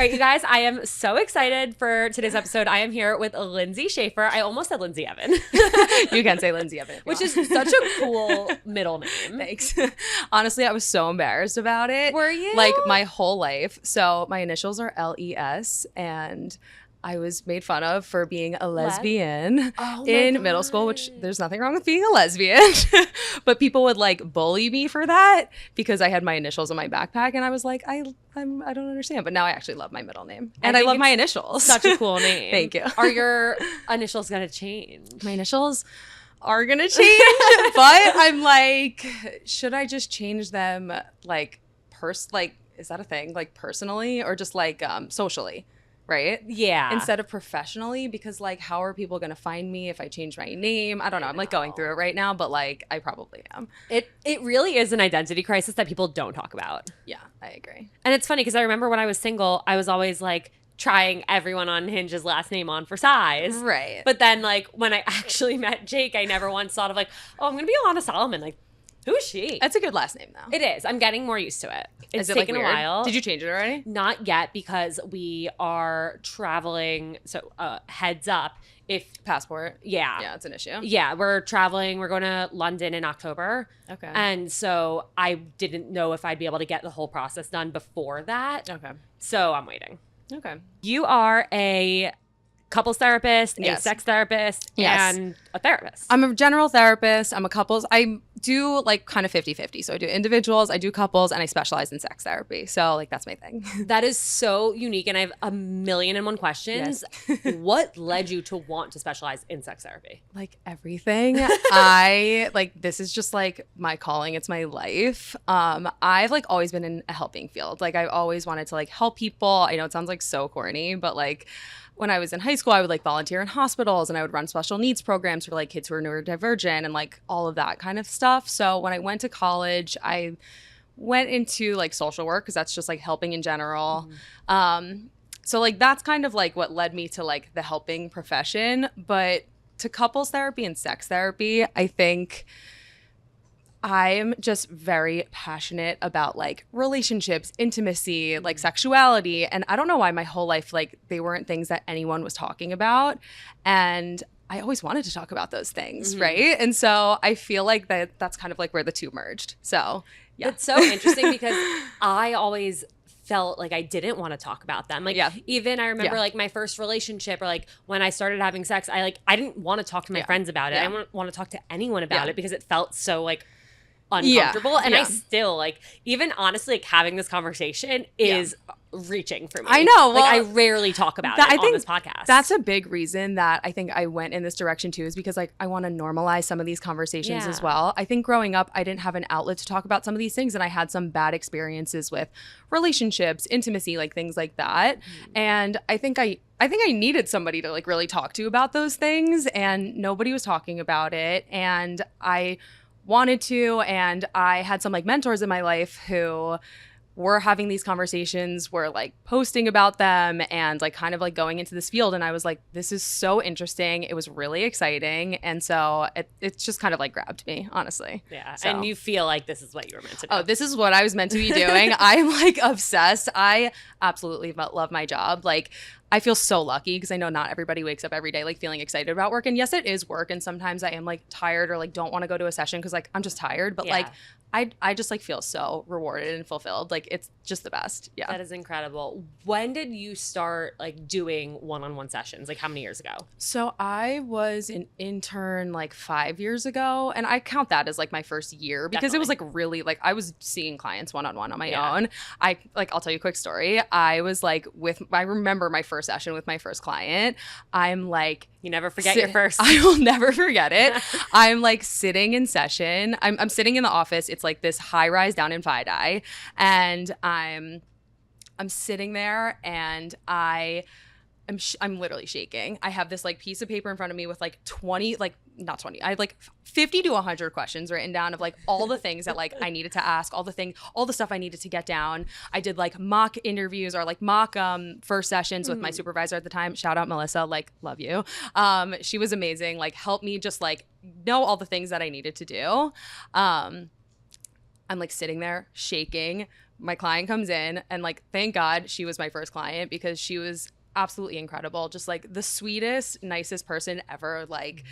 right, you guys, I am so excited for today's episode. I am here with Lindsay Schaefer. I almost said Lindsay Evan. You can say Lindsay Evan. Which is such a cool middle name. Thanks. Honestly, I was so embarrassed about it. Were you? Like my whole life. So my initials are LES, and I was made fun of for being a lesbian in middle school, which there's nothing wrong with being a lesbian. But people would like bully me for that because I had my initials on my backpack, and I was like, I don't understand. But now I actually love my middle name, and I love my initials. Such a cool name. Thank you. Are your initials gonna change? My initials are gonna change, but I'm like, should I just change them like is that a thing? Like personally or just like socially? Right? Yeah. Instead of professionally, because like, how are people going to find me if I change my name? I don't know. I'm like going through it right now, but like, I probably am. It really is an identity crisis that people don't talk about. Yeah, I agree. And it's funny because I remember when I was single, I was always like trying everyone on Hinge's last name on for size. Right. But then like when I actually met Jake, I never once thought of like, oh, I'm going to be Alana Solomon. Like, who is she? That's a good last name, though. It is. I'm getting more used to it. It's taken a while. Did you change it already? Not yet, because we are traveling. So heads up. If passport. Yeah, it's an issue. Yeah, we're traveling. We're going to London in October. Okay. And so I didn't know if I'd be able to get the whole process done before that. Okay. So I'm waiting. Okay. You are a couples therapist, yes. a sex therapist, yes. and a therapist. I'm a general therapist. I'm a couples. I do like kind of 50-50. So I do individuals, I do couples, and I specialize in sex therapy. So like that's my thing. That is so unique. And I have 1,000,001 questions. Yes. What led you to want to specialize in sex therapy? Like everything. This is just like my calling. It's my life. I've like always been in a helping field. Like I've always wanted to like help people. I know it sounds like so corny, but like when I was in high school, I would like volunteer in hospitals and I would run special needs programs for like kids who are neurodivergent and like all of that kind of stuff. So when I went to college, I went into like social work because that's just like helping in general. Mm-hmm. So like that's kind of like what led me to like the helping profession. But to couples therapy and sex therapy, I think I'm just very passionate about like relationships, intimacy, like sexuality. And I don't know why my whole life, like they weren't things that anyone was talking about. And I always wanted to talk about those things, mm-hmm. right? And so I feel like that's kind of like where the two merged. So yeah. It's so interesting because I always felt like I didn't want to talk about them. Like even I remember like my first relationship or like when I started having sex, I didn't want to talk to my friends about it. I didn't want to talk to anyone about it because it felt so like uncomfortable. And I still like, even honestly, like having this conversation is reaching for me. I know. Well, like I rarely talk about it on this podcast. That's a big reason that I think I went in this direction too, is because like I want to normalize some of these conversations as well. I think growing up, I didn't have an outlet to talk about some of these things, and I had some bad experiences with relationships, intimacy, like things like that. And I think I needed somebody to like really talk to about those things, and nobody was talking about it. And I wanted to, and I had some like mentors in my life who were having these conversations, were like posting about them and like kind of like going into this field. And I was like, this is so interesting. It was really exciting. And so it's just kind of like grabbed me, honestly. Yeah. So. And you feel like this is what you were meant to do. Oh, this is what I was meant to be doing. I'm like obsessed. I absolutely love my job. Like I feel so lucky because I know not everybody wakes up every day like feeling excited about work. And yes, it is work. And sometimes I am like tired or like don't want to go to a session because like I'm just tired. But like I just like feel so rewarded and fulfilled. Like it's just the best. Yeah. That is incredible. When did you start like doing one-on-one sessions? Like how many years ago? So I was an intern like 5 years ago, and I count that as like my first year because it was like really like I was seeing clients one-on-one on my own. I'll tell you a quick story. I was like I remember my first session with my first client. I'm like, you never forget your first. I will never forget it. I'm like sitting in session. I'm sitting in the office. It's like this high rise down in Fidei, and I'm sitting there, and I'm literally shaking. I have this like piece of paper in front of me with like 20, like not 20, I had like 50 to 100 questions written down of like all the things that like I needed to ask, all the stuff I needed to get down. I did like mock interviews or like mock first sessions with my supervisor at the time. Shout out Melissa, like love you. She was amazing, like helped me just like know all the things that I needed to do. I'm like sitting there shaking. my client comes in, and like, thank God she was my first client, because she was absolutely incredible. Just like the sweetest, nicest person ever. Like,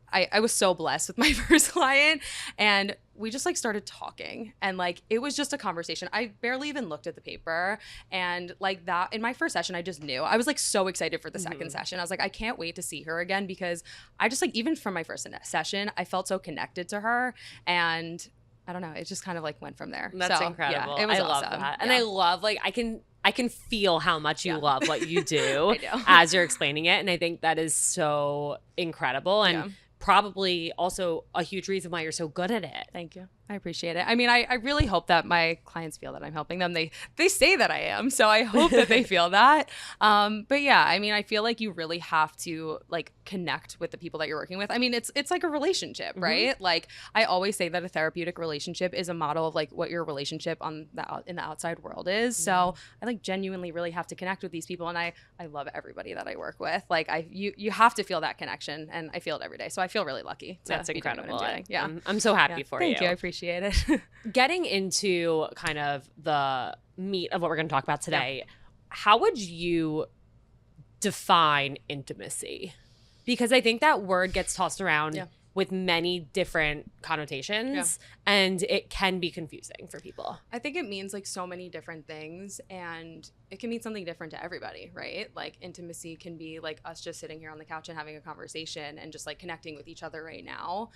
I was so blessed with my first client, and we just like started talking, and like it was just a conversation. I barely even looked at the paper, and like that in my first session, I just knew. I was like so excited for the second session. I was like, I can't wait to see her again, because I just like, even from my first session, I felt so connected to her, and I don't know, it just kind of like went from there. That's incredible. Yeah, it was I awesome. love that. And I love, like, I can feel how much you love what you do I know. as you're explaining it. And I think that is so incredible. And probably also a huge reason why you're so good at it. Thank you. I appreciate it. I mean, I really hope that my clients feel that I'm helping them. They say that I am, so I hope that they feel that. But yeah, I mean, I feel like you really have to like connect with the people that you're working with. I mean, it's like a relationship, right? Like, I always say that a therapeutic relationship is a model of like what your relationship in the outside world is. So I like genuinely really have to connect with these people, and I love everybody that I work with. Like, you have to feel that connection, and I feel it every day. So I feel really lucky. That's incredible. Yeah, I'm so happy for you. Thank you. I appreciate it. Getting into kind of the meat of what we're going to talk about today, how would you define intimacy? Because I think that word gets tossed around with many different connotations, and it can be confusing for people. I think it means like so many different things, and it can mean something different to everybody, right? Like, intimacy can be like us just sitting here on the couch and having a conversation and just like connecting with each other right now.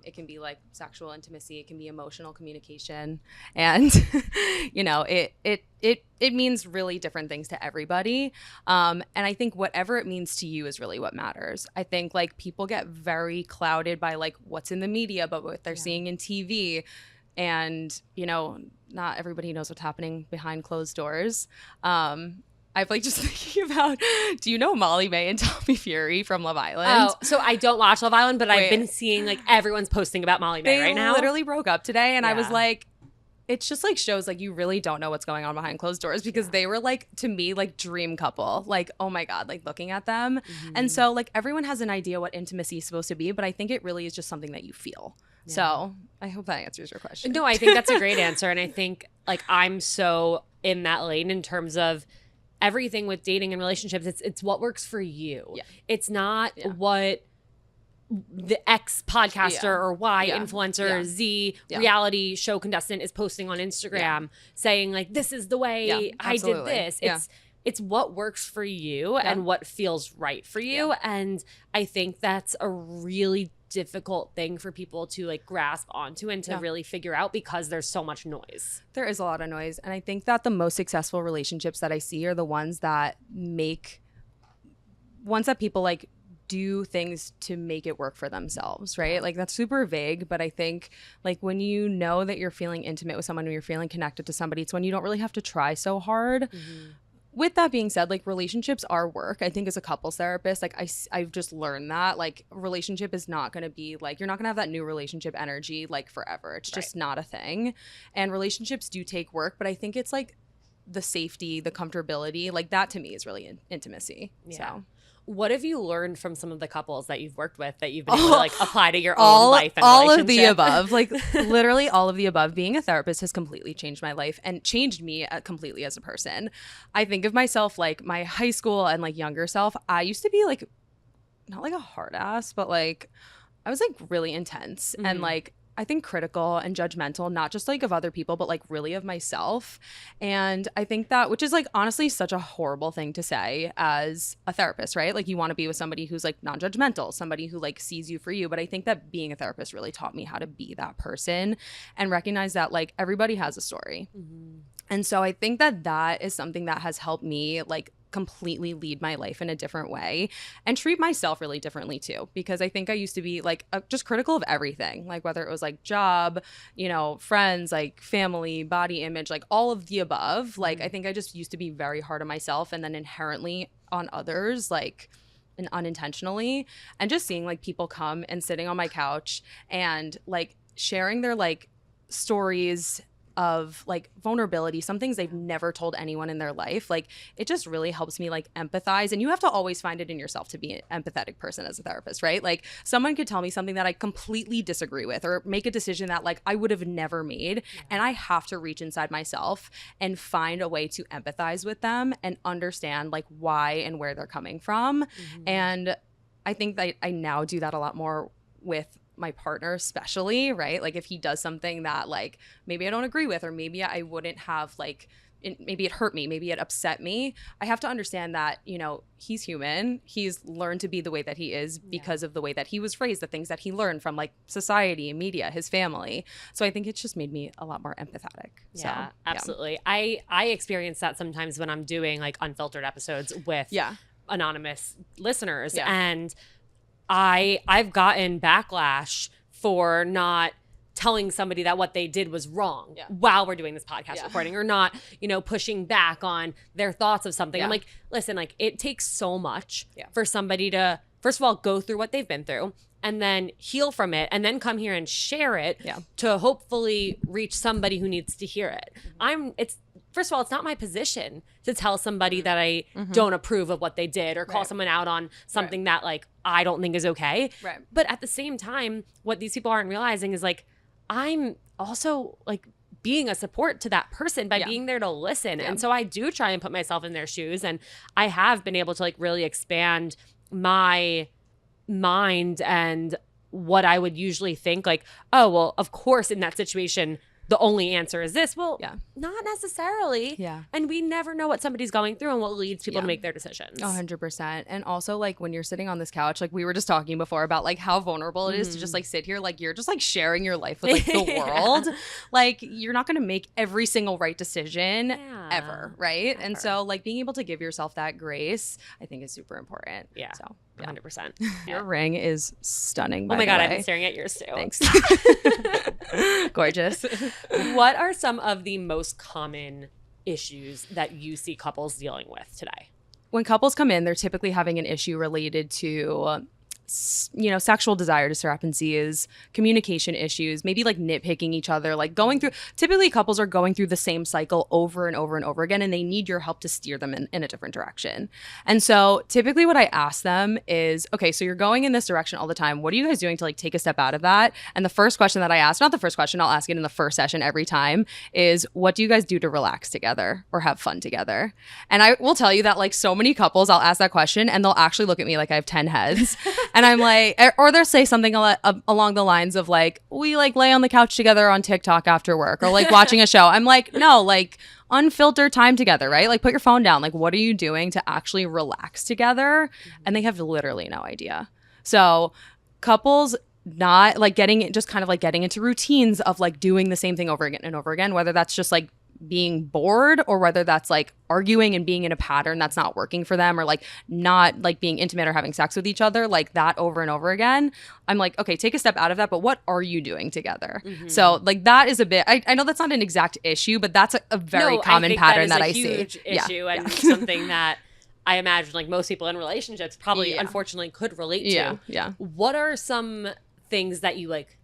It can be like sexual intimacy. It can be emotional communication, and you know, it means really different things to everybody. And I think whatever it means to you is really what matters. I think like people get very clouded by like what's in the media, but what they're seeing in TV. And, you know, not everybody knows what's happening behind closed doors. I've like just thinking about, do you know Molly May and Tommy Fury from Love Island? Oh, so I don't watch Love Island, but I've been seeing like everyone's posting about Molly May right now. They literally broke up today, and I was like, it's just like shows like you really don't know what's going on behind closed doors, because they were like, to me, like dream couple. Like, oh my God, like looking at them. And so like everyone has an idea what intimacy is supposed to be, but I think it really is just something that you feel. So I hope that answers your question. No, I think that's a great answer. And I think like I'm so in that lane in terms of everything with dating and relationships. It's what works for you. It's not what the X podcaster or Y influencer Z reality show contestant is posting on Instagram saying like, this is the way I did this. It's what works for you and what feels right for you. And I think that's a really difficult thing for people to like grasp onto and to really figure out, because there's so much noise. There is a lot of noise. And I think that the most successful relationships that I see are the ones that people like do things to make it work for themselves, right? Like, that's super vague, but I think like when you know that you're feeling intimate with someone, when you're feeling connected to somebody, it's when you don't really have to try so hard. With that being said, like, relationships are work. I think as a couples therapist, like I've just learned that like relationship is not going to be like, you're not going to have that new relationship energy like forever. It's just not a thing. And relationships do take work, but I think it's like the safety, the comfortability, like that to me is really intimacy. So what have you learned from some of the couples that you've worked with that you've been able to like apply to your own life and all relationship? Of the above, like literally all of the above. Being a therapist has completely changed my life and changed me completely as a person. I think of myself like my high school and like younger self. I used to be like, not like a hard ass, but like I was like really intense and like I think critical and judgmental, not just like of other people, but like really of myself. And I think that, which is like honestly such a horrible thing to say as a therapist, right? Like, you want to be with somebody who's like non-judgmental, somebody who like sees you for you. But I think that being a therapist really taught me how to be that person and recognize that like everybody has a story. And so I think that that is something that has helped me like completely lead my life in a different way and treat myself really differently too, because I think I used to be like just critical of everything, like whether it was like job, you know, friends, like family, body image, like all of the above. Like I think I just used to be very hard on myself and then inherently on others, like, and unintentionally. And just seeing like people come and sitting on my couch and like sharing their like stories of like vulnerability, some things they've never told anyone in their life, like it just really helps me like empathize. And you have to always find it in yourself to be an empathetic person as a therapist, right? Like someone could tell me something that I completely disagree with or make a decision that like I would have never made. And I have to reach inside myself and find a way to empathize with them and understand like why and where they're coming from. And I think that I now do that a lot more with my partner, especially, right? Like if he does something that like maybe I don't agree with, or maybe I wouldn't have like, maybe it hurt me, maybe it upset me. I have to understand that, you know, he's human. He's learned to be the way that he is because of the way that he was raised, the things that he learned from like society, media, his family. So I think it's just made me a lot more empathetic. Yeah, so, absolutely. I experience that sometimes when I'm doing like unfiltered episodes with anonymous listeners. And I've gotten backlash for not telling somebody that what they did was wrong while we're doing this podcast recording, or not, you know, pushing back on their thoughts of something. I'm like, listen, like it takes so much for somebody to, first of all, go through what they've been through and then heal from it and then come here and share it to hopefully reach somebody who needs to hear it. First of all, it's not my position to tell somebody that I don't approve of what they did or call someone out on something that like I don't think is okay. But at the same time, what these people aren't realizing is like I'm also like being a support to that person by being there to listen. And so I do try and put myself in their shoes, and I have been able to like really expand my mind and what I would usually think like, oh, well, of course in that situation the only answer is this. Well, not necessarily. And we never know what somebody's going through and what leads people to make their decisions. 100%. And also like when you're sitting on this couch, like we were just talking before about like how vulnerable it is to just like sit here, like you're just like sharing your life with like the world. Like you're not going to make every single right decision ever, right? Ever. And so like being able to give yourself that grace, I think is super important. So 100%. Your ring is stunning. Oh my God, I've been staring at yours too. Thanks. Gorgeous. What are some of the most common issues that you see couples dealing with today? When couples come in, they're typically having an issue related to you know, sexual desire discrepancies, communication issues, maybe like nitpicking each other, like going through, typically couples are going through the same cycle over and over and over again, and they need your help to steer them in a different direction. And so typically what I ask them is, okay, so you're going in this direction all the time. What are you guys doing to like take a step out of that? And the first question that I ask, not the first question, I'll ask it in the first session every time, is what do you guys do to relax together or have fun together? And I will tell you that like so many couples, I'll ask that question and they'll actually look at me like I have 10 heads. And I'm like, or they'll say something along the lines of like, we like lay on the couch together on TikTok after work or like watching a show. I'm like, no, like unfiltered time together, right? Like put your phone down. Like what are you doing to actually relax together? And they have literally no idea. So couples not like getting into routines of like doing the same thing over again and over again, whether that's just like being bored or whether that's like arguing and being in a pattern that's not working for them, or like not like being intimate or having sex with each other, like that over and over again. I'm like, okay, take a step out of that, but what are you doing together? So like that is a bit, I know that's not an exact issue, but that's a very common pattern that I see. Huge issue and something that I imagine like most people in relationships probably unfortunately could relate to. What are some things that you like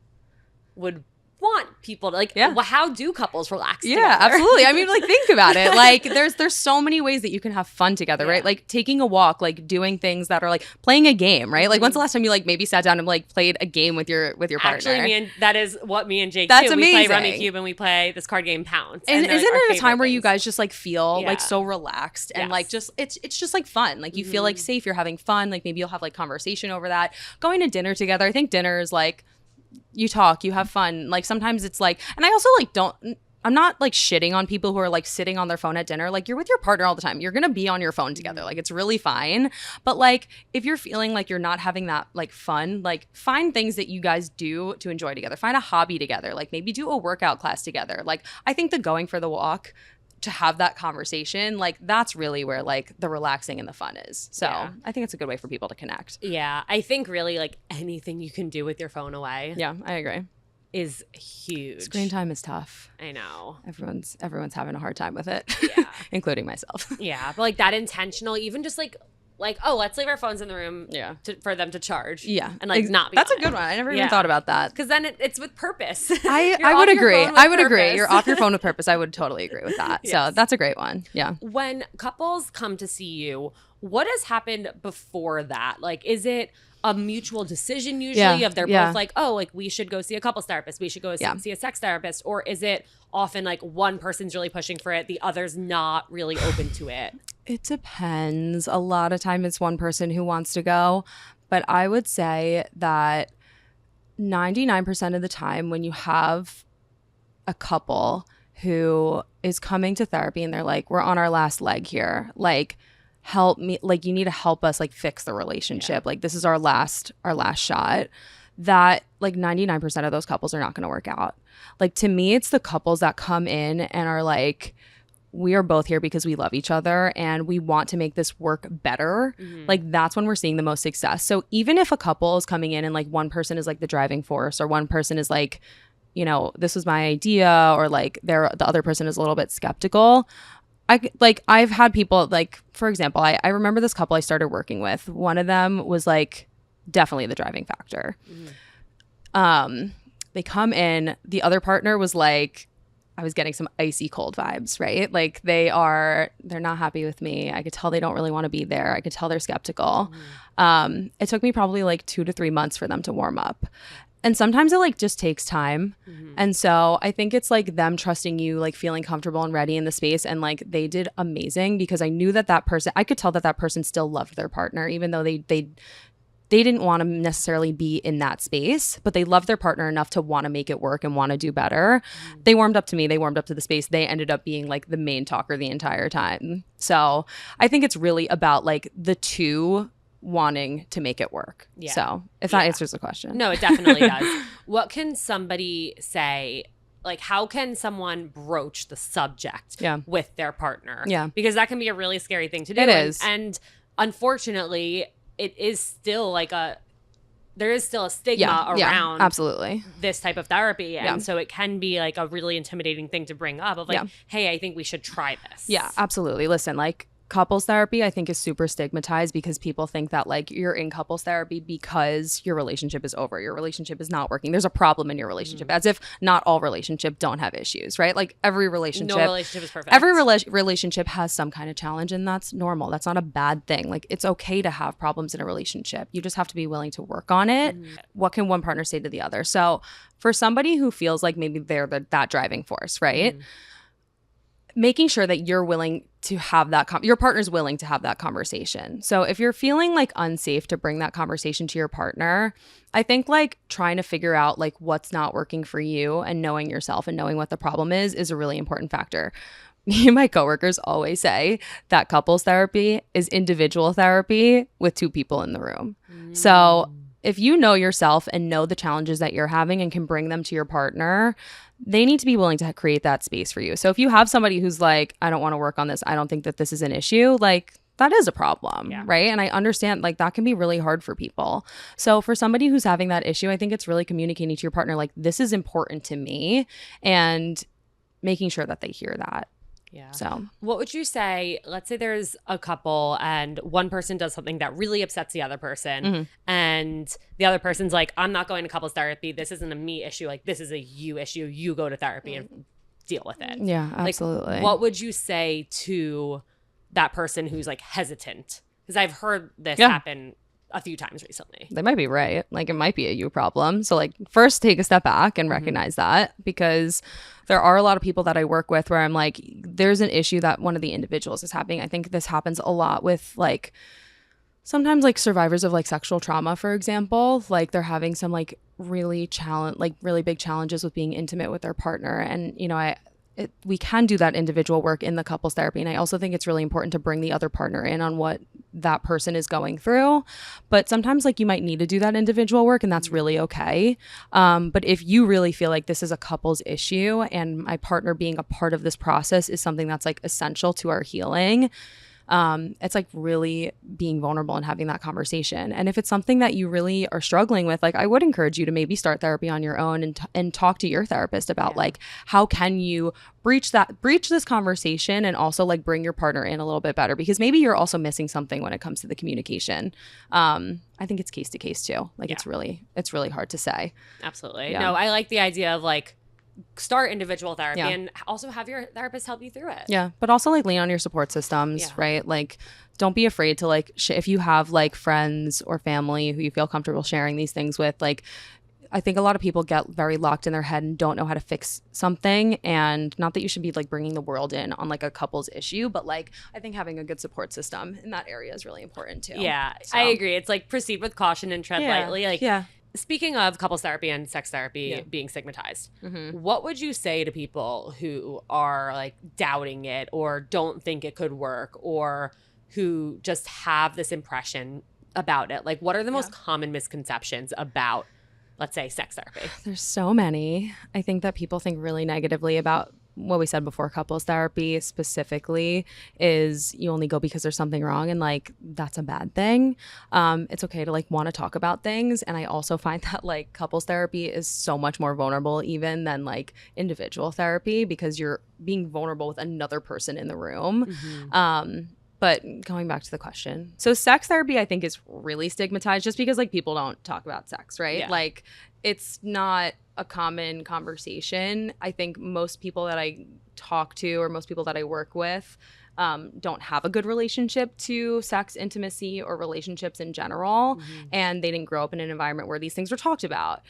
would want people to like, how do couples relax together? Absolutely. I mean, like think about it. Like there's so many ways that you can have fun together, right? Like taking a walk, like doing things that are like playing a game, right? Like when's the last time you like maybe sat down and like played a game with your partner? Actually, that is what me and Jake That's do. Amazing. We play Rummy Cube and we play this card game Pounce. And isn't it a time where you guys just like feel like so relaxed and like just it's just like fun. Like you feel like safe, you're having fun. Like maybe you'll have like conversation over that. Going to dinner together. I think dinner is like you talk, you have fun. Like sometimes it's like, and I also like I'm not like shitting on people who are like sitting on their phone at dinner. Like you're with your partner all the time. You're going to be on your phone together. Like it's really fine. But like if you're feeling like you're not having that like fun, like find things that you guys do to enjoy together. Find a hobby together. Like maybe do a workout class together. Like I think the going for the walk to have that conversation, like that's really where like the relaxing and the fun is. So I think it's a good way for people to connect. I think really like anything you can do with your phone away. I agree. Is huge. Screen time is tough. I know. Everyone's having a hard time with it, including myself. But like that intentional, even just like like, oh, let's leave our phones in the room for them to charge. Yeah. And like not be That's on a good it. one. I never even thought about that. Because then it's with purpose. I would agree. You're off your phone with purpose. I would totally agree with that. Yes. So that's a great one. Yeah. When couples come to see you, what has happened before that? Like, is it a mutual decision usually of they're both like, oh, like we should go see a couples therapist, we should go see a sex therapist? Or is it often like one person's really pushing for it, the other's not really open to it? It depends. A lot of time it's one person who wants to go. But I would say that 99% of the time when you have a couple who is coming to therapy and they're like, we're on our last leg here, like, help me, like, you need to help us like fix the relationship, like this is our last shot, that like 99% of those couples are not going to work out. Like, to me, it's the couples that come in and are like, we are both here because we love each other and we want to make this work better. Like, that's when we're seeing the most success. So even if a couple is coming in and like one person is like the driving force, or one person is like, you know, this was my idea, or like the other person is a little bit skeptical, I've had people, like, for example, I remember this couple I started working with. One of them was like definitely the driving factor. They come in, the other partner was like, I was getting some icy cold vibes, right? Like they're not happy with me. I could tell they don't really want to be there. I could tell they're skeptical. It took me probably like 2 to 3 months for them to warm up. And sometimes it like just takes time. And so I think it's like them trusting you, like feeling comfortable and ready in the space. And like they did amazing, because I knew that person, I could tell that person still loved their partner, even though they didn't want to necessarily be in that space, but they loved their partner enough to want to make it work and want to do better. They warmed up to me. They warmed up to the space. They ended up being like the main talker the entire time. So I think it's really about like the two wanting to make it work. So if that answers the question. No, it definitely does. What can somebody say? Like, how can someone broach the subject with their partner? Because that can be a really scary thing to do. It is. And unfortunately, it is still like there is still a stigma around absolutely this type of therapy. And so it can be like a really intimidating thing to bring up of like, hey, I think we should try this. Yeah, absolutely. Listen, like, couples therapy I think is super stigmatized, because people think that like you're in couples therapy because your relationship is over, your relationship is not working, there's a problem in your relationship, as if not all relationships don't have issues, right? Like every relationship, no relationship is perfect. Every relationship has some kind of challenge, and that's normal. That's not a bad thing. Like, it's okay to have problems in a relationship. You just have to be willing to work on it. What can one partner say to the other? So for somebody who feels like maybe they're that driving force, right? Making sure that you're willing to have that, your partner's willing to have that conversation. So if you're feeling like unsafe to bring that conversation to your partner, I think like trying to figure out like what's not working for you and knowing yourself and knowing what the problem is a really important factor. Me and my coworkers always say that couples therapy is individual therapy with 2 people in the room. So if you know yourself and know the challenges that you're having and can bring them to your partner, they need to be willing to create that space for you. So if you have somebody who's like, I don't want to work on this, I don't think that this is an issue, like, that is a problem, right? And I understand like that can be really hard for people. So for somebody who's having that issue, I think it's really communicating to your partner, like, this is important to me, and making sure that they hear that. So what would you say, let's say there's a couple and one person does something that really upsets the other person, and the other person's like, I'm not going to couples therapy, this isn't a me issue, like this is a you issue, you go to therapy and deal with it. Yeah, absolutely. Like, what would you say to that person who's like hesitant? Because I've heard this happen a few times recently. They might be right. Like, it might be a you problem. So like, first take a step back and recognize that, because there are a lot of people that I work with where I'm like, there's an issue that one of the individuals is having. I think this happens a lot with like sometimes like survivors of like sexual trauma, for example. Like, they're having some like really big challenges with being intimate with their partner. And, you know, we can do that individual work in the couples therapy. And I also think it's really important to bring the other partner in on what that person is going through. But sometimes like you might need to do that individual work, and that's really okay. But if you really feel like this is a couples issue and my partner being a part of this process is something that's like essential to our healing, It's like really being vulnerable and having that conversation. And if it's something that you really are struggling with, like I would encourage you to maybe start therapy on your own and talk to your therapist about like how can you breach this conversation and also like bring your partner in a little bit better, because maybe you're also missing something when it comes to the communication. I think it's case to case too. Like it's really hard to say. Absolutely. No, I like the idea of like start individual therapy and also have your therapist help you through it. Yeah. But also like lean on your support systems, right? Like don't be afraid to like, if you have like friends or family who you feel comfortable sharing these things with, like I think a lot of people get very locked in their head and don't know how to fix something. And not that you should be like bringing the world in on like a couple's issue, but like I think having a good support system in that area is really important too. Yeah, so. I agree. It's like proceed with caution and tread lightly. Like speaking of couples therapy and sex therapy being stigmatized, what would you say to people who are like doubting it or don't think it could work or who just have this impression about it? Like what are the most common misconceptions about, let's say, sex therapy? There's so many. I think that people think really negatively about what we said before. Couples therapy specifically is you only go because there's something wrong, and like that's a bad thing. It's okay to like want to talk about things, and I also find that like couples therapy is so much more vulnerable even than like individual therapy, because you're being vulnerable with another person in the room. But going back to the question, so sex therapy I think is really stigmatized just because like people don't talk about sex, right? Like it's not a common conversation. I think most people that I talk to or most people that I work with don't have a good relationship to sex, intimacy, or relationships in general. And they didn't grow up in an environment where these things were talked about.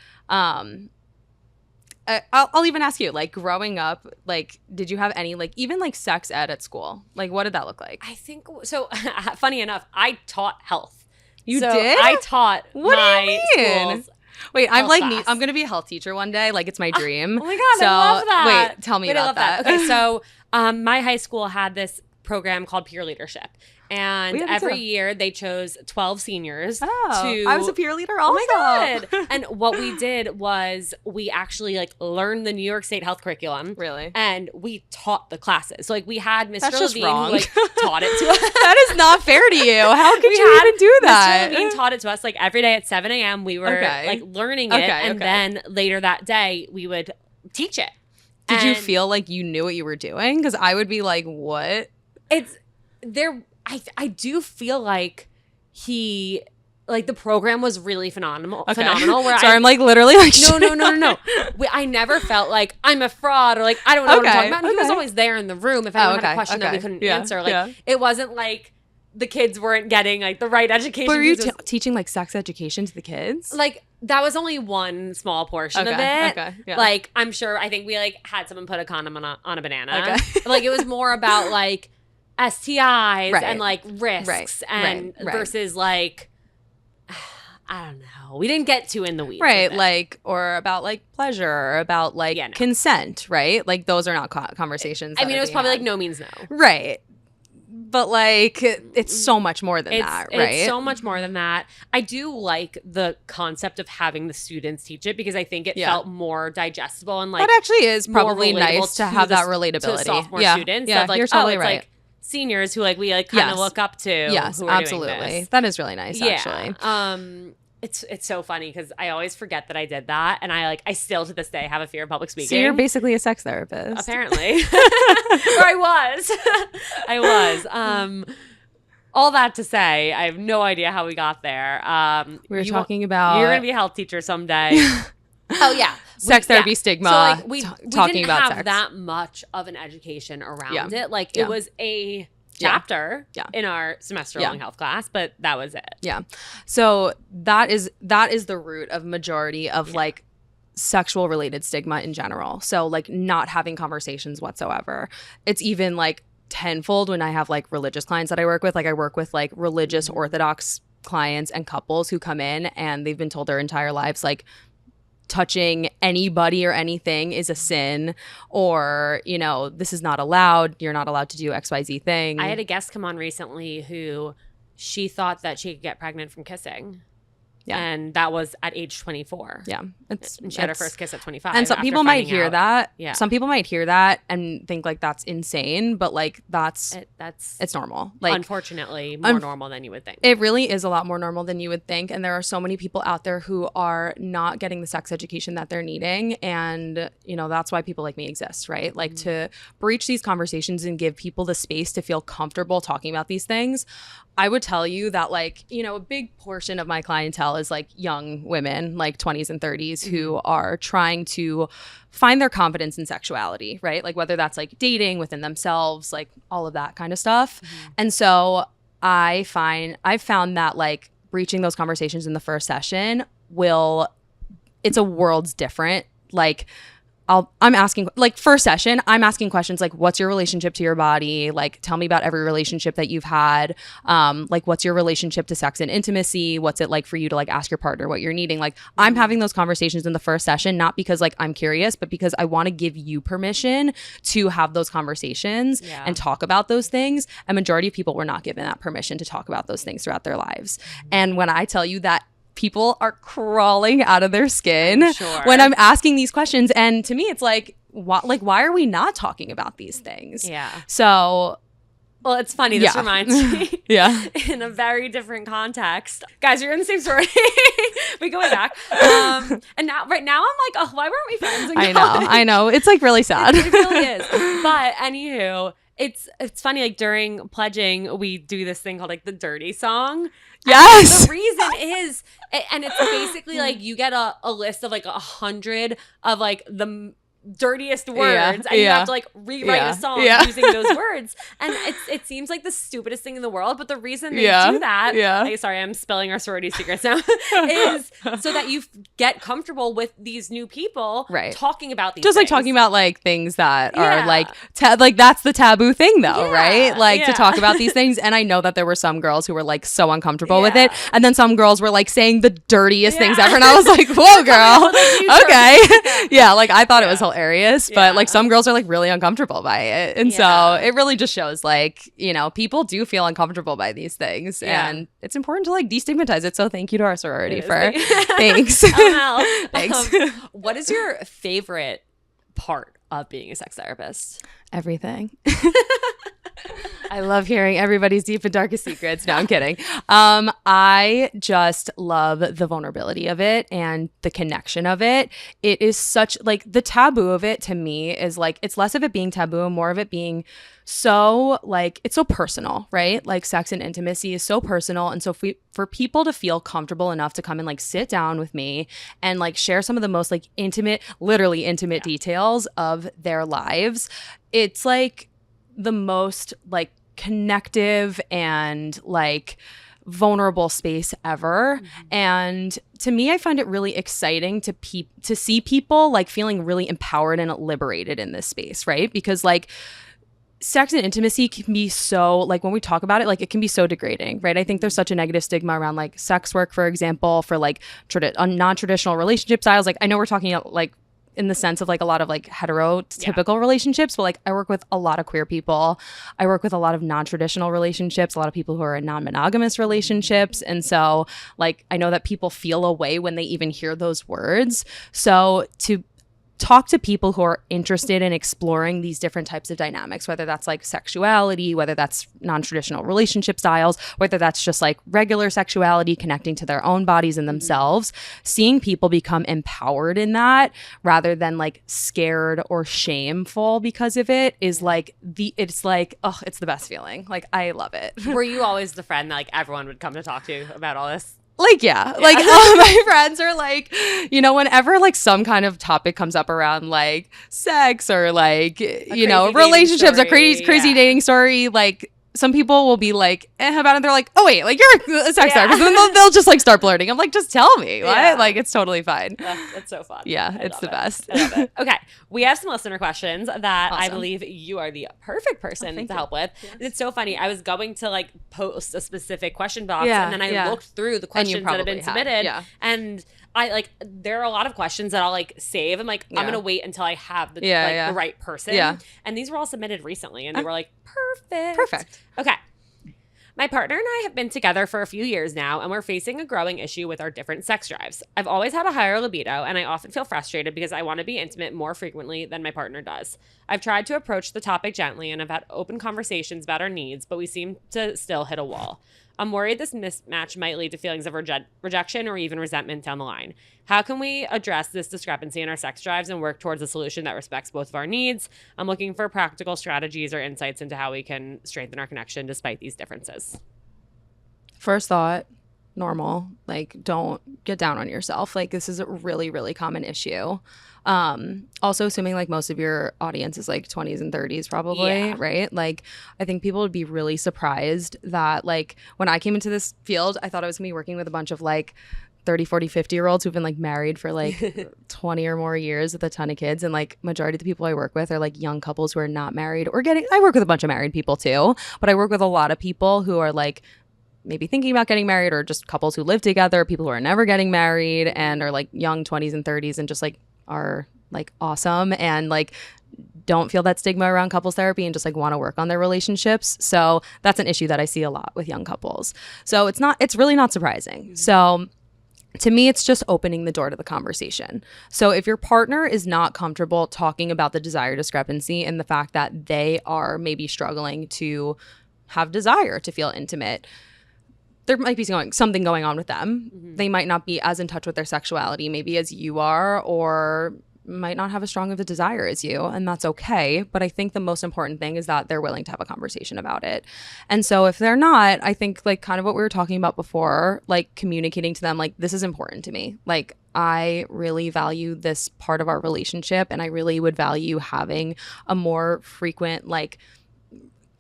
I'll even ask you, like growing up, like did you have any like even like sex ed at school? Like what did that look like? I think so. Funny enough, I taught health. You did? I taught what my do you mean? schools. Wait, I'm like I'm gonna be a health teacher one day. Like it's my dream. Oh my god, so, I love that. Wait, tell me about that. Okay, so my high school had this program called peer leadership. And every year they chose 12 seniors to... I was a peer leader also. Oh my God. And what we did was we actually like learned the New York State health curriculum. Really? And we taught the classes. So like we had Miss That's just Levine wrong. who like taught it to us. That is not fair to you. How could you even do that? Miss Levine taught it to us like every day at 7 a.m. We were like learning it. And then later that day we would teach it. Did you feel like you knew what you were doing? Because I would be like, what? It's there... I do feel like the program was really phenomenal. Where I'm like literally like no. I never felt like I'm a fraud or like I don't know what I'm talking about. And he was always there in the room if anyone had a question that we couldn't answer. Like it wasn't like the kids weren't getting like the right education. But were you teaching like sex education to the kids? Like that was only one small portion of it. Like I think we like had someone put a condom on a banana. Like it was more about like STIs and like risks and versus like I don't know. We didn't get too in the weeds. Right. Like or about like pleasure or about like consent, right? Like those are not conversations. I mean, it was probably like no means no. Right. But like it's so much more than that, right? It's so much more than that. I do like the concept of having the students teach it because I think it felt more digestible and like that actually is probably nice to have that relatability. To sophomore students. Yeah, like, you're totally right. Like, seniors who like we like kind of look up to. Yes, who are absolutely. Doing this. That is really nice. Actually, it's so funny because I always forget that I did that, and I still to this day have a fear of public speaking. So you're basically a sex therapist, apparently. Or I was. All that to say, I have no idea how we got there. We were talking about you're gonna be a health teacher someday. Oh yeah, sex therapy stigma. So like we talking didn't about have sex. that much of an education around it. Like it was a chapter in our semester-long health class, but that was it. Yeah. So that is the root of majority of like sexual related stigma in general. So like not having conversations whatsoever. It's even like tenfold when I have like religious clients that I work with. Like I work with like religious Orthodox clients and couples who come in and they've been told their entire lives like touching anybody or anything is a sin, or you know, this is not allowed, you're not allowed to do XYZ thing. I had a guest come on recently who she thought that she could get pregnant from kissing. Yeah. And that was at age 24. Yeah. And she had her first kiss at 25. And some people might hear that. Yeah. Some people might hear that and think like that's insane, but like it's normal. Like, unfortunately more normal than you would think. It really is a lot more normal than you would think. And there are so many people out there who are not getting the sex education that they're needing. And, you know, that's why people like me exist, right? Like to breach these conversations and give people the space to feel comfortable talking about these things. I would tell you that, like, you know, a big portion of my clientele is like young women, like 20s and 30s, who are trying to find their confidence in sexuality, right? Like whether that's like dating within themselves, like all of that kind of stuff. And so I've found that like breaching those conversations in the first session it's a world's different. Like I'm asking, like, first session, I'm asking questions like, what's your relationship to your body? Like, tell me about every relationship that you've had. Like, what's your relationship to sex and intimacy? What's it like for you to like ask your partner what you're needing? Like, I'm having those conversations in the first session, not because like I'm curious, but because I want to give you permission to have those conversations and talk about those things. A majority of people were not given that permission to talk about those things throughout their lives. And when I tell you that, people are crawling out of their skin when I'm asking these questions. And to me, it's like, why are we not talking about these things? Yeah. So, well, it's funny. This reminds me in a very different context. Guys, you're in the same sorority. We go way back. And right now I'm like, oh, why weren't we friends? I know. It's like really sad. It really is. But anywho, it's funny, like during pledging, we do this thing called like the dirty song. Yes. And the reason is, and it's basically like you get a list of like 100 of like the dirtiest words and you have to like rewrite a song using those words, and it seems like the stupidest thing in the world, but the reason they do that like, sorry, I'm spilling our sorority secrets now is so that you get comfortable with these new people talking about these just things. Like talking about like things that are like like that's the taboo thing though, right? Like to talk about these things. And I know that there were some girls who were like so uncomfortable with it, and then some girls were like saying the dirtiest things ever, and I was like, whoa girl, okay. Like I thought it was hilarious, but like some girls are like really uncomfortable by it, and so it really just shows like, you know, people do feel uncomfortable by these things, and it's important to like destigmatize it. So thank you to our sorority for thanks. Thanks. What is your favorite part of being a sex therapist? Everything. I love hearing everybody's deep and darkest secrets. No, I'm kidding. I just love the vulnerability of it and the connection of it. It is such like the taboo of it to me is like, it's less of it being taboo and more of it being so like, it's so personal, right? Like sex and intimacy is so personal. And so for people to feel comfortable enough to come and like sit down with me and like share some of the most like intimate, literally intimate details of their lives, it's like the most like connective and like vulnerable space ever. And to me, I find it really exciting to see people like feeling really empowered and liberated in this space, right? Because like sex and intimacy can be so like when we talk about it, like it can be so degrading, right? I think there's such a negative stigma around like sex work, for example, for like non-traditional relationship styles. Like I know we're talking about like in the sense of like a lot of like heterotypical relationships, but like I work with a lot of queer people. I work with a lot of non-traditional relationships, a lot of people who are in non-monogamous relationships. And so like I know that people feel a way when they even hear those words. So to talk to people who are interested in exploring these different types of dynamics, whether that's like sexuality, whether that's non-traditional relationship styles, whether that's just like regular sexuality, connecting to their own bodies and themselves, seeing people become empowered in that rather than like scared or shameful because of it is like it's like, oh, it's the best feeling. Like I love it. Were you always the friend that like everyone would come to talk to about all this? Like, like all of my friends are like, you know, whenever like some kind of topic comes up around like sex or like, you know, relationships, a crazy dating story, like some people will be like, about it. They're like, oh wait, like you're a sex therapist. And then they'll just like start blurting. I'm like, just tell me. What? Like it's totally fine. That's so fun. Yeah, it's the best. I love it. Okay. We have some listener questions that I believe you are the perfect person to help with. Yes. And it's so funny. I was going to like post a specific question box and then I looked through the questions that have been submitted. And I like there are a lot of questions that I'll like save. I'm like, I'm gonna wait until I have the the right person. And these were all submitted recently and they were like perfect. Perfect. Okay. My partner and I have been together for a few years now, and we're facing a growing issue with our different sex drives. I've always had a higher libido, and I often feel frustrated because I want to be intimate more frequently than my partner does. I've tried to approach the topic gently and have had open conversations about our needs, but we seem to still hit a wall. I'm worried this mismatch might lead to feelings of rejection or even resentment down the line. How can we address this discrepancy in our sex drives and work towards a solution that respects both of our needs? I'm looking for practical strategies or insights into how we can strengthen our connection despite these differences. First thought, normal. Like, don't get down on yourself. Like, this is a really, really common issue. Also assuming like most of your audience is like 20s and 30s probably, right? Like, I think people would be really surprised that like when I came into this field, I thought I was gonna be working with a bunch of like 30, 40, 50-year-olds who've been like married for like 20 or more years with a ton of kids. And like majority of the people I work with are like young couples who are not married or I work with a bunch of married people too, but I work with a lot of people who are like maybe thinking about getting married or just couples who live together, people who are never getting married and are like young 20s and 30s and just like are like awesome and like don't feel that stigma around couples therapy and just like want to work on their relationships. So that's an issue that I see a lot with young couples. So it's really not surprising. So to me, it's just opening the door to the conversation. So if your partner is not comfortable talking about the desire discrepancy and the fact that they are maybe struggling to have desire to feel intimate, there might be something going on with them. Mm-hmm. They might not be as in touch with their sexuality maybe as you are, or might not have as strong of a desire as you, and that's okay. But I think the most important thing is that they're willing to have a conversation about it. And so if they're not, I think like kind of what we were talking about before, like communicating to them, like, this is important to me. Like, I really value this part of our relationship, and I really would value having a more frequent, like,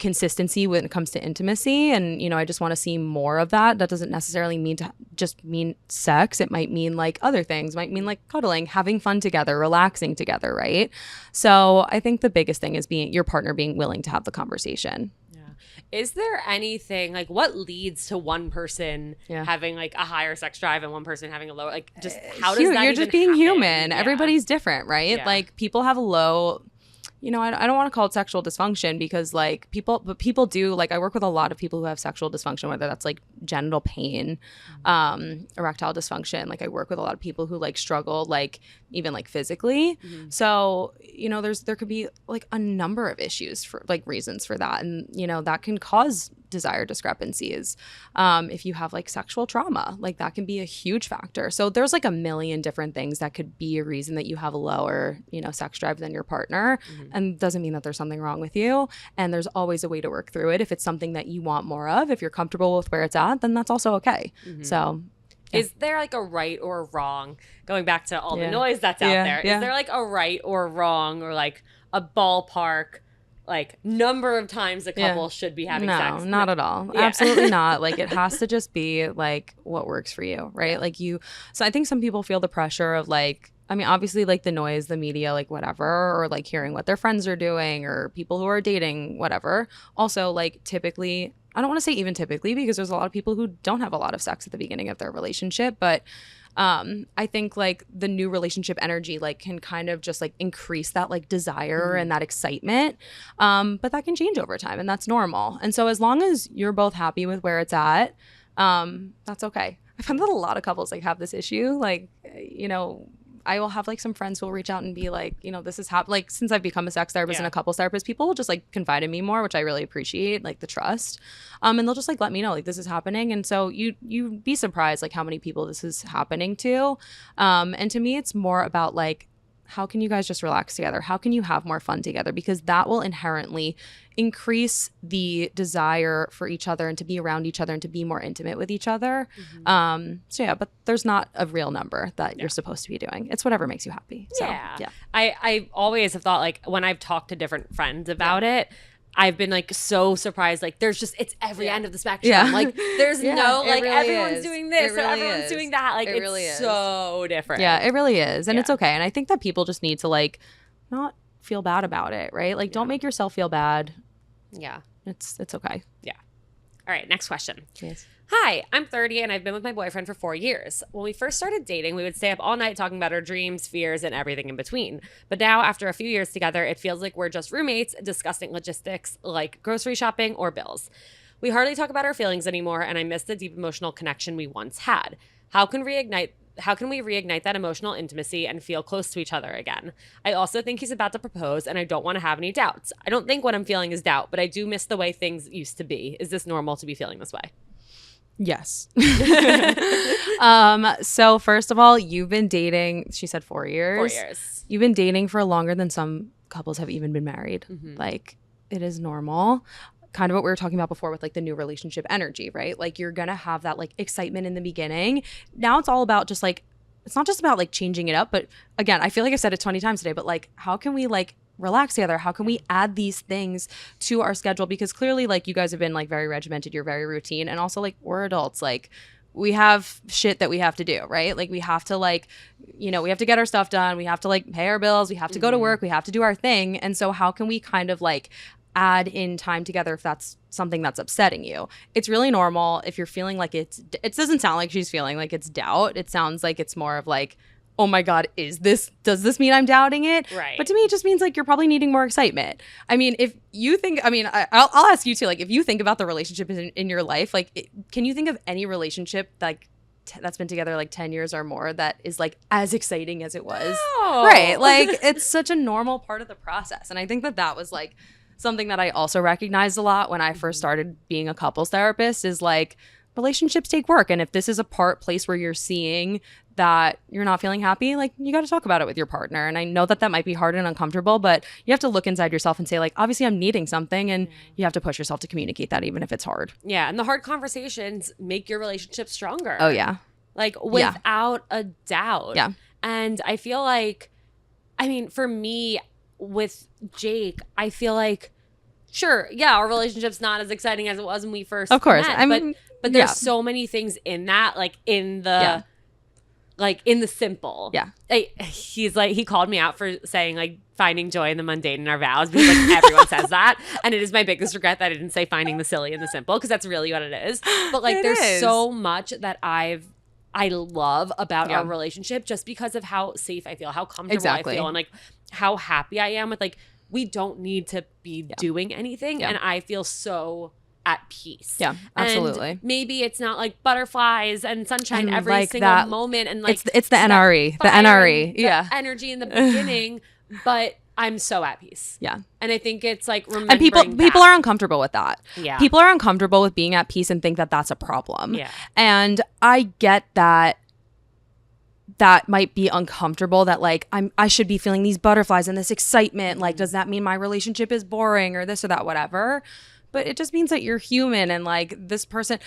consistency when it comes to intimacy, and I just want to see more of that. That doesn't necessarily mean to just mean sex. It might mean like other things. It might mean like cuddling, having fun together, relaxing together, right? So I think the biggest thing is your partner being willing to have the conversation. Is there anything like what leads to one person having like a higher sex drive and one person having a lower, like, just how does that you're even just being happen? human. Everybody's different, right? Like, people have low, I don't want to call it sexual dysfunction because like people do, like, I work with a lot of people who have sexual dysfunction, whether that's like genital pain, erectile dysfunction. Like, I work with a lot of people who like struggle, like even like physically. Mm-hmm. So, there could be like a number of issues for like reasons for that. And, that can cause desire discrepancies. If you have like sexual trauma, like that can be a huge factor. So there's like a million different things that could be a reason that you have a lower, sex drive than your partner. Mm-hmm. And doesn't mean that there's something wrong with you. And there's always a way to work through it. If it's something that you want more of, if you're comfortable with where it's at, then that's also okay. Mm-hmm. So is there like a right or a wrong, going back to all the noise that's out there? Is there like a right or wrong or like a ballpark, like, number of times a couple should be having sex? No, not at all. Absolutely not. Like, it has to just be like what works for you, right? Yeah. Like so I think some people feel the pressure of like, I mean, obviously like the noise, the media, like whatever, or like hearing what their friends are doing or people who are dating, whatever. Also, like, typically, I don't want to say even typically, because there's a lot of people who don't have a lot of sex at the beginning of their relationship, but I think like the new relationship energy like can kind of just like increase that like desire and that excitement, but that can change over time, and that's normal. And so as long as you're both happy with where it's at, that's okay. I found that a lot of couples like have this issue, like, I will have like some friends who will reach out and be like, this is like, since I've become a sex therapist and a couples therapist, people will just like confide in me more, which I really appreciate, like the trust. And they'll just like let me know like this is happening. And so you'd be surprised like how many people this is happening to. And to me, it's more about like, how can you guys just relax together? How can you have more fun together? Because that will inherently increase the desire for each other and to be around each other and to be more intimate with each other. Mm-hmm. But there's not a real number that you're supposed to be doing. It's whatever makes you happy. So, I always have thought like when I've talked to different friends about it, I've been like so surprised. Like it's every end of the spectrum. Yeah. Like there's no like really everyone's doing this or everyone's doing that. Like it's really so different. Yeah, it really is. And it's okay. And I think that people just need to like not feel bad about it, right? Like don't make yourself feel bad. Yeah. It's okay. Yeah. All right, next question. Yes. Hi, I'm 30 and I've been with my boyfriend for 4 years. When we first started dating, we would stay up all night talking about our dreams, fears, and everything in between. But now, after a few years together, it feels like we're just roommates discussing logistics like grocery shopping or bills. We hardly talk about our feelings anymore, and I miss the deep emotional connection we once had. How can we reignite that emotional intimacy and feel close to each other again? I also think he's about to propose, and I don't want to have any doubts. I don't think what I'm feeling is doubt, but I do miss the way things used to be. Is this normal to be feeling this way? Yes. So first of all, you've been dating, she said 4 years. 4 years. You've been dating for longer than some couples have even been married. Like, it is normal. Kind of what we were talking about before with like the new relationship energy, right? Like, you're gonna have that like excitement in the beginning. Now it's all about just like, it's not just about like changing it up, but again, I feel like I've said it 20 times today, but like, how can we like relax together? How can we add these things to our schedule? Because clearly like you guys have been like very regimented, you're very routine, and also like we're adults, like we have shit that we have to do, right? Like we have to like, you know, we have to get our stuff done, we have to like pay our bills, we have to go to work, we have to do our thing. And so how can we kind of like add in time together if that's something that's upsetting you? It's really normal if you're feeling like it doesn't sound like she's feeling like it's doubt. It sounds like it's more of like, oh my God, does this mean I'm doubting it? Right. But to me, it just means like you're probably needing more excitement. I mean, if you think, I mean, I'll ask you too, like if you think about the relationship in your life, like can you think of any relationship like that's been together like 10 years or more that is like as exciting as it was? No. Right. Like it's such a normal part of the process. And I think that was like something that I also recognized a lot when I first started being a couples therapist is like relationships take work. And if this is a place where you're seeing that you're not feeling happy, like you got to talk about it with your partner. And I know that might be hard and uncomfortable, but you have to look inside yourself and say like, obviously I'm needing something, and you have to push yourself to communicate that even if it's hard. Yeah. And the hard conversations make your relationship stronger. Oh yeah. Like without a doubt. Yeah. And I feel like, I mean, for me with Jake, I feel like, sure, yeah, our relationship's not as exciting as it was when we first of course met, I mean, but there's so many things in that, like in the like in the simple. Yeah. He's like, he called me out for saying like finding joy in the mundane in our vows, because like everyone says that, and it is my biggest regret that I didn't say finding the silly in the simple, because that's really what it is. But like there's so much that I love about our relationship just because of how safe I feel, how comfortable I feel, and like how happy I am with like, we don't need to be doing anything, and I feel so at peace. Yeah, absolutely. And maybe it's not like butterflies and sunshine and every like single that, moment, and like it's the NRE, the NRE, the energy in the beginning, but I'm so at peace. Yeah. And I think it's like remembering and people are uncomfortable with that. Yeah. People are uncomfortable with being at peace and think that that's a problem. Yeah. And I get that might be uncomfortable, that like I should be feeling these butterflies and this excitement. Like, does that mean my relationship is boring or this or that, whatever? But it just means that you're human, and like this person,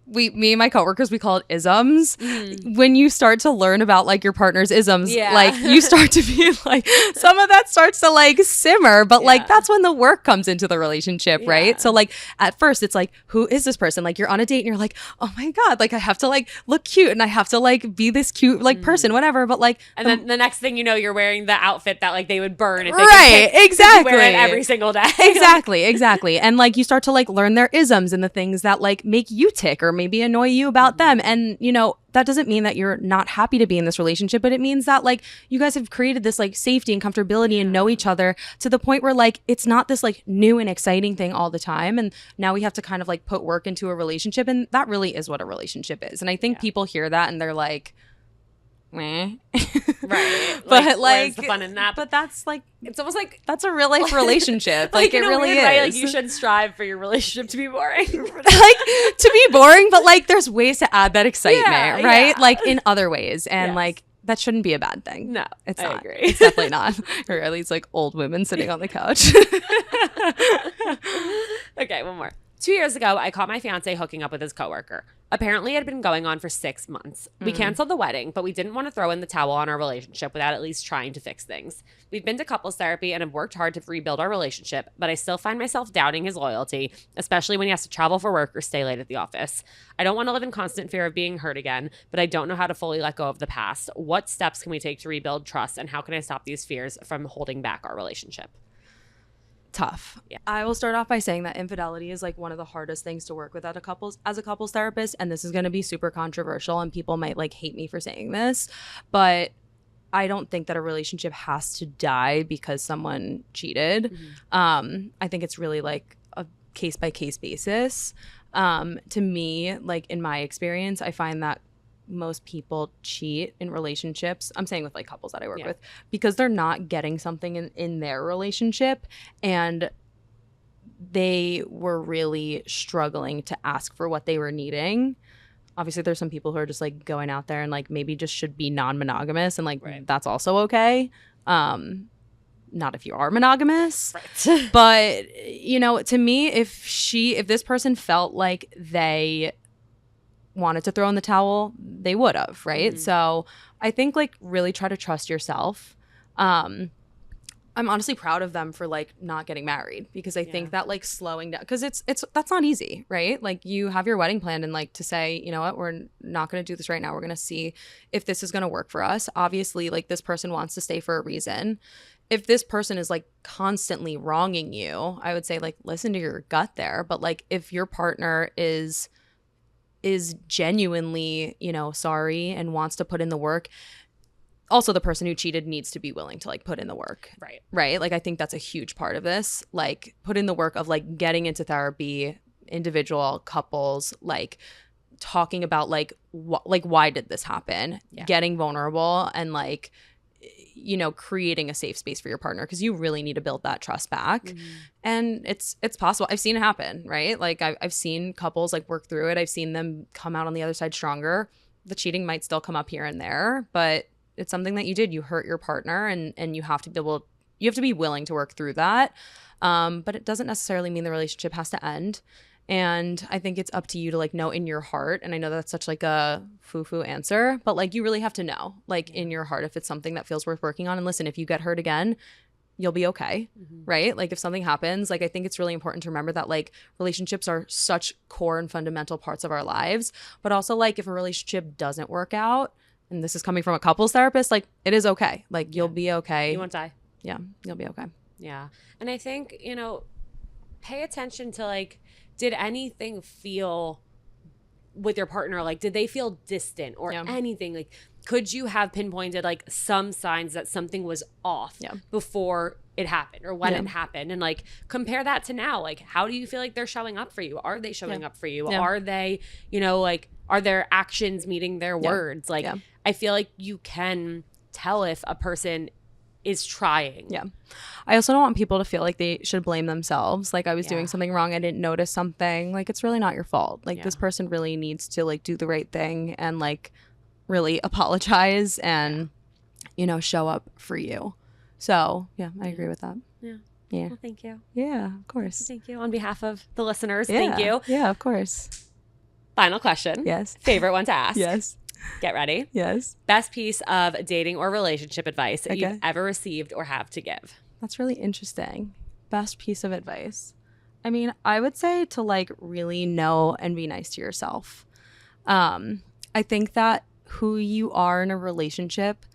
me and my coworkers, we call it isms. When you start to learn about like your partner's isms, like you start to be like, some of that starts to like simmer, but like that's when the work comes into the relationship, right? So like at first it's like, who is this person? Like you're on a date and you're like, oh my God, like I have to like look cute and I have to like be this cute like person, whatever. But like, and then the next thing you know, you're wearing the outfit that like they would burn if they could pick, exactly, wear it every single day. exactly. And like you start to like learn their isms and the things that like make you tick or maybe annoy you about them. And you know, that doesn't mean that you're not happy to be in this relationship, but it means that like you guys have created this like safety and comfortability and know each other to the point where like it's not this like new and exciting thing all the time. And now we have to kind of like put work into a relationship, and that really is what a relationship is. And I think people hear that and they're like, meh. Right. But where's the fun in that? But that's like, it's almost like that's a real life relationship. Like it really is. Right? Like you should strive for your relationship to be boring. Like to be boring, but like there's ways to add that excitement, right? Like in other ways. And like that shouldn't be a bad thing. No, it's I not. agree. It's definitely not. Or at least like old women sitting on the couch. Okay, one more. 2 years ago, I caught my fiance hooking up with his coworker. Apparently, it had been going on for 6 months. We canceled the wedding, but we didn't want to throw in the towel on our relationship without at least trying to fix things. We've been to couples therapy and have worked hard to rebuild our relationship, but I still find myself doubting his loyalty, especially when he has to travel for work or stay late at the office. I don't want to live in constant fear of being hurt again, but I don't know how to fully let go of the past. What steps can we take to rebuild trust, and how can I stop these fears from holding back our relationship? Tough. Yeah. I will start off by saying that infidelity is like one of the hardest things to work with as a couples therapist, and this is going to be super controversial and people might like hate me for saying this, but I don't think that a relationship has to die because someone cheated. I think it's really like a case by case basis. To me, like in my experience, I find that most people cheat in relationships. I'm saying with like couples that I work with, because they're not getting something in their relationship, and they were really struggling to ask for what they were needing. Obviously, there's some people who are just like going out there and like maybe just should be non-monogamous, and like that's also okay. Not if you are monogamous. Right. But, you know, to me, if this person felt like they wanted to throw in the towel, they would have, right? Mm-hmm. So I think like really try to trust yourself. I'm honestly proud of them for like not getting married, because I think that like slowing down, because it's that's not easy, right? Like you have your wedding planned, and like to say, you know what, we're not going to do this right now. We're going to see if this is going to work for us. Obviously, like this person wants to stay for a reason. If this person is like constantly wronging you, I would say like listen to your gut there. But like if your partner is genuinely, you know, sorry and wants to put in the work, also the person who cheated needs to be willing to like put in the work. Right. Like I think that's a huge part of this. Like put in the work of like getting into therapy, individual couples, like talking about like why did this happen? Getting vulnerable and like, you know, creating a safe space for your partner, because you really need to build that trust back. Mm-hmm. And it's possible. I've seen it happen, right? Like I've seen couples like work through it. I've seen them come out on the other side stronger. The cheating might still come up here and there, but it's something that you did. You hurt your partner, and you have to be willing to work through that. But it doesn't necessarily mean the relationship has to end. And I think it's up to you to like know in your heart. And I know that's such like a foo-foo answer, but like you really have to know like in your heart if it's something that feels worth working on. And listen, if you get hurt again, you'll be okay, right? Like if something happens, like I think it's really important to remember that like relationships are such core and fundamental parts of our lives. But also like if a relationship doesn't work out, and this is coming from a couples therapist, like it is okay. Like you'll be okay. You won't die. Yeah, you'll be okay. Yeah. And I think, you know, pay attention to like, did anything feel with your partner, like did they feel distant or anything? Like could you have pinpointed like some signs that something was off before it happened or when it happened, and like compare that to now? Like how do you feel like they're showing up for you? Are they showing up for you? Are they, you know, like are their actions meeting their words? Like I feel like you can tell if a person is trying. Yeah. I also don't want people to feel like they should blame themselves. Like I was doing something wrong. I didn't notice something. Like it's really not your fault. Like this person really needs to like do the right thing and like really apologize and, you know, show up for you. So yeah, I agree with that. Yeah. Yeah. Well, thank you. Yeah, of course. Thank you. On behalf of the listeners, thank you. Yeah, of course. Final question. Yes. Favorite one to ask. Yes. Get ready. Yes. Best piece of dating or relationship advice that you've ever received or have to give. That's really interesting. Best piece of advice. I mean, I would say to like really know and be nice to yourself. I think that who you are in a relationship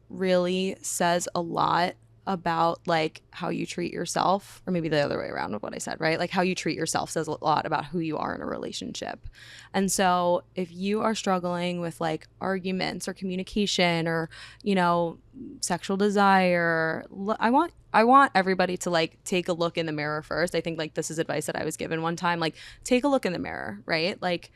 really says a lot about like how you treat yourself, or maybe the other way around of what I said, right? Like how you treat yourself says a lot about who you are in a relationship. And so if you are struggling with like arguments or communication or, you know, sexual desire, I want everybody to like take a look in the mirror first. I think like this is advice that I was given one time, like take a look in the mirror, right? Like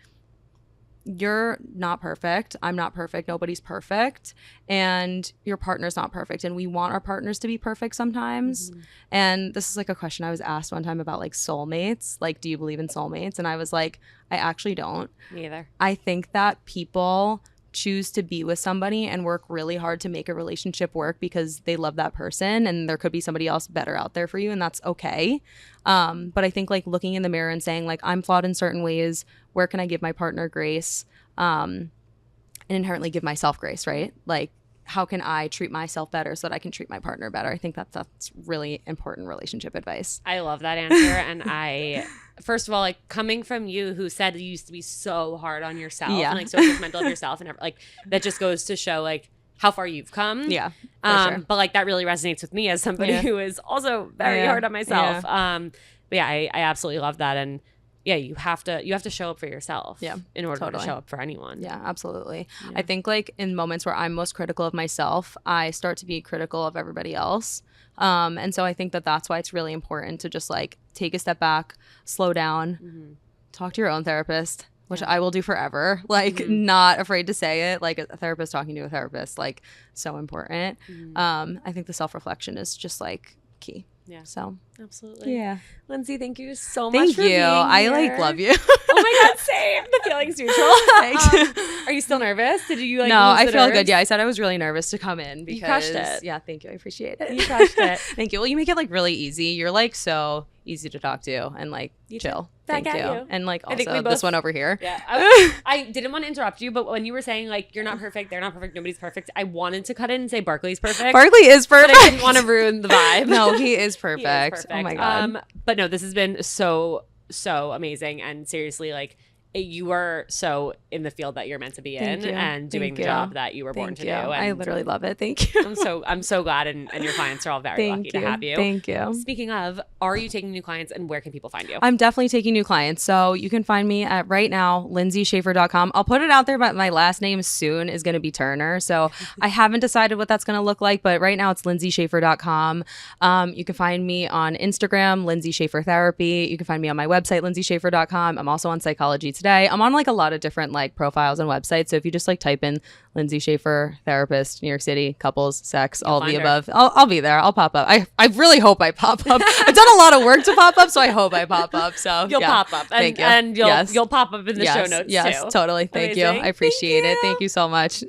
you're not perfect. I'm not perfect. Nobody's perfect. And your partner's not perfect. And we want our partners to be perfect sometimes. Mm-hmm. And this is like a question I was asked one time about like soulmates. Like, do you believe in soulmates? And I was like, I actually don't. Me either. I think that people choose to be with somebody and work really hard to make a relationship work because they love that person, and there could be somebody else better out there for you, and that's okay. But I think like looking in the mirror and saying like, I'm flawed in certain ways. Where can I give my partner grace? And inherently give myself grace, right? Like, how can I treat myself better so that I can treat my partner better? I think that's really important relationship advice. I love that answer. And I, first of all, like coming from you who said you used to be so hard on yourself and like so judgmental of yourself and like that just goes to show like how far you've come. Yeah. Sure. But like that really resonates with me as somebody who is also very hard on myself. But yeah, I absolutely love that. And yeah, you have to show up for yourself in order to show up for anyone. Yeah, absolutely. Yeah. I think like in moments where I'm most critical of myself, I start to be critical of everybody else. And so I think that that's why it's really important to just like take a step back, slow down, talk to your own therapist, which I will do forever. Like, not afraid to say it. Like, a therapist talking to a therapist, like, so important. I think the self-reflection is just, like, key. Yeah. So absolutely. Yeah. Lindsay, thank you so much. Thank for you. Being I here. like love you. Oh my God, same. The feeling's mutual. Are you still nervous? Did you like? No, I feel good. Yeah, I said I was really nervous to come in because you crushed it. Yeah, thank you. I appreciate it. You crushed it. Thank you. Well, you make it like really easy. You're like so easy to talk to and like chill. Thank you. And like also this one over here. Yeah. I didn't want to interrupt you, but when you were saying like you're not perfect, they're not perfect, nobody's perfect, I wanted to cut in and say Barkley's perfect. Barkley is perfect. But I didn't want to ruin the vibe. No, he is perfect. He is perfect. Oh my God. But no, this has been so amazing, and seriously, like you are so in the field that you're meant to be in and doing the job that you were born to do. And I literally love it. Thank you. I'm so glad, and your clients are all very lucky to have you. Thank you. Speaking of, are you taking new clients, and where can people find you? I'm definitely taking new clients. So you can find me at right now, lindsayschafer.com. I'll put it out there, but my last name soon is going to be Turner. So I haven't decided what that's going to look like, but right now it's lindsayschafer.com. You can find me on Instagram, Lindsay Schafer Therapy. You can find me on my website, lindsayschafer.com. I'm also on Psychology Today. I'm on like a lot of different like profiles and websites. So if you just like type in Lindsay Schafer Therapist, New York City, couples, sex, all of the above, I'll be there. I'll pop up. I really hope I pop up. I've done a lot of work to pop up, so I hope I pop up. So you'll pop up. Thank you. And you'll pop up in the show notes too. Yes, totally. Thank you. I appreciate it. Thank you so much.